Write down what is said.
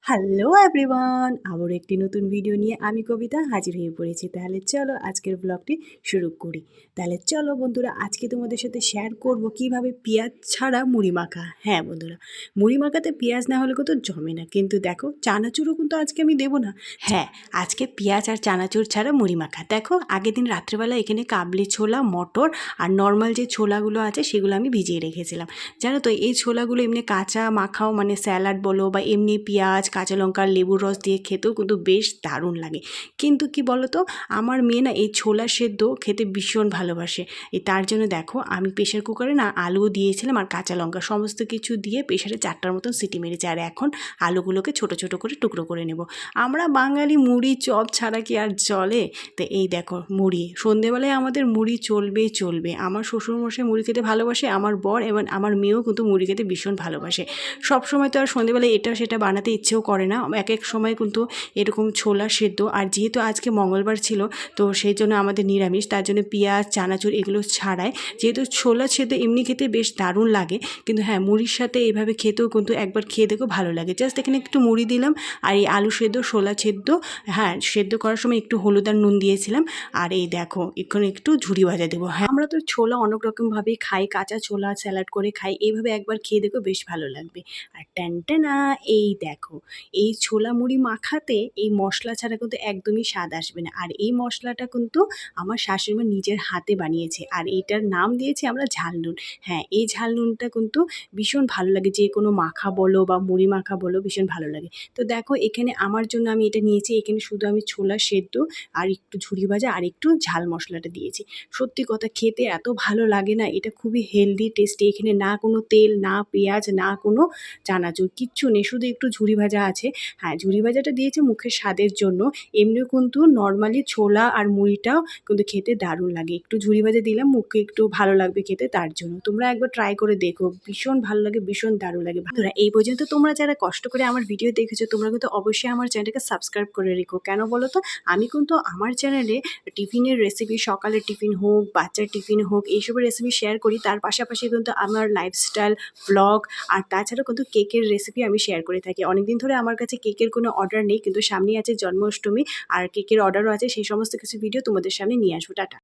Hello everyone, আবারও একটি নতুন ভিডিও নিয়ে আমি কবিতা হাজির হয়ে পড়েছি। তাহলে চলো আজকের ব্লগটি শুরু করি। তাহলে চলো বন্ধুরা, আজকে তোমাদের সাথে শেয়ার করব কিভাবে পেঁয়াজ ছাড়া মুড়ি মাখা। হ্যাঁ বন্ধুরা, মুড়ি মাখাতে পেঁয়াজ না হলে কিন্তু জমে না। কিন্তু দেখো, চানাচুরও কিন্তু আজকে আমি দেবো না। হ্যাঁ, আজকে পেঁয়াজ আর চানাচুর ছাড়া মুড়ি মাখা। দেখো, আগের দিন রাত্রেবেলা এখানে কাবলি ছোলা, মটর আর নর্মাল যে ছোলাগুলো আছে সেগুলো আমি ভিজিয়ে রেখেছিলাম। জানো তো, এই ছোলাগুলো এমনি কাঁচা মাখাও, মানে স্যালাড বলো বা এমনি পেঁয়াজ, কাঁচা লঙ্কা, লেবুর রস দিয়ে খেতেও কিন্তু বেশ দারুণ লাগে। কিন্তু কি বলো তো, আমার মেয়ে না এই ছোলা সেদ্ধ খেতে ভীষণ ভালোবাসে। তার জন্য দেখো, আমি প্রেশার কুকারে না আলুও দিয়েছিলাম আর কাঁচা লঙ্কা সমস্ত কিছু দিয়ে প্রেশারে 4টার মতন সিটি মেরেছি। আর এখন আলুগুলোকে ছোট ছোট করে টুকরো করে নেব। আমরা বাঙালি মুড়ি চপ ছাড়া কি আর চলে? তো এই দেখো মুড়ি, সন্ধেবেলায় আমাদের মুড়ি চলবেই চলবে। আমার শ্বশুরমশাই মুড়ি খেতে ভালোবাসে, আমার বর এবং আমার মেয়েও কিন্তু মুড়ি খেতে ভীষণ ভালোবাসে। সব সময় তো আর সন্ধেবেলায় এটা সেটা বানাতে ইচ্ছেও করে না। এক এক সময় কিন্তু এরকম ছোলা সেদ্ধ, আর যেহেতু আজকে মঙ্গলবার ছিল তো সেই জন্য আমাদের নিরামিষ, তার জন্য পেঁয়াজ চানাচুর এগুলো ছাড়াই যেহেতু ছোলা সেদ্ধ এমনি খেতে বেশ দারুণ লাগে। কিন্তু হ্যাঁ, মুড়ির সাথে এইভাবে খেতেও কিন্তু একবার খেয়ে দেখো, ভালো লাগে। জাস্ট এখানে একটু মুড়ি দিলাম আর এই আলু সেদ্ধ, ছোলা সেদ্ধ, হ্যাঁ সেদ্ধ করার সময় একটু হলুদ আর নুন দিয়েছিলাম। আর এই দেখো এখানে একটু ঝুরি ভাজা দেবো। হ্যাঁ, আমরা তো ছোলা অনেক রকমভাবেই খাই, কাঁচা ছোলা স্যালাড করে খাই। এইভাবে একবার খেয়ে দেখো, বেশ ভালো লাগবে। আর ট্যানট্যানা, এই দেখো, এই ছোলা মুড়ি মাখাতে এই মশলা ছাড়া কিন্তু একদমই স্বাদ আসবে না। আর এই মশলাটা কিন্তু আমার শাশুড়িমা নিজের হাতে বানিয়েছে, আর এইটার নাম দিয়েছি আমরা ঝাল নুন। হ্যাঁ, এই ঝাল নুনটা কিন্তু ভীষণ ভালো লাগে, যে কোনো মাখা বলো বা মুড়ি মাখা বলো, ভীষণ ভালো লাগে। তো দেখো, এখানে আমার জন্য আমি এটা নিয়েছি। এখানে শুধু আমি ছোলা সেদ্ধ আর একটু ঝুরি ভাজা আর একটু ঝাল মশলাটা দিয়েছি। সত্যি কথা, খেতে এত ভালো লাগে না, এটা খুবই হেলদি টেস্টি। এখানে না কোনো তেল, না পেঁয়াজ, না কোনো চানাচুর, কিচ্ছু নেই, শুধু একটু ঝুরি ভাজা আছে। হ্যাঁ, ঝুরি ভাজাটা দিয়েছি মুখের স্বাদের জন্য। এমনিও কিন্তু নর্মালি ছোলা আর মুড়িটাও কিন্তু খেতে দারুণ লাগে। একটু ঝুরি ভাজা দিলাম, মুখে একটু ভালো লাগবে খেতে, তার জন্য। তোমরা একবার ট্রাই করে দেখো, ভীষণ ভালো লাগে, ভীষণ দারুণ লাগে। বন্ধুরা, এই পর্যন্ত তোমরা যারা কষ্ট করে আমার ভিডিও দেখেছো, তোমরা কিন্তু অবশ্যই আমার চ্যানেলটাকে সাবস্ক্রাইব করে রেখো। কেন বলো তো? আমি কিন্তু আমার চ্যানেলে টিফিনের রেসিপি, সকালের টিফিন হোক, বাচ্চার টিফিন হোক, এইসবের রেসিপি শেয়ার করি। তার পাশাপাশি কিন্তু আমার লাইফস্টাইল ব্লগ আর তাছাড়াও কিন্তু কেকের রেসিপি আমি শেয়ার করে থাকি। অনেকদিন ধরে আমার কাছে কেকের কোনো অর্ডার নেই, কিন্তু সামনেই আছে জন্মাষ্টমী আর কেকের অর্ডারও আছে। সেই সমস্ত কিছু ভিডিও তোমাদের সামনে নিয়ে আসবো। টাটা।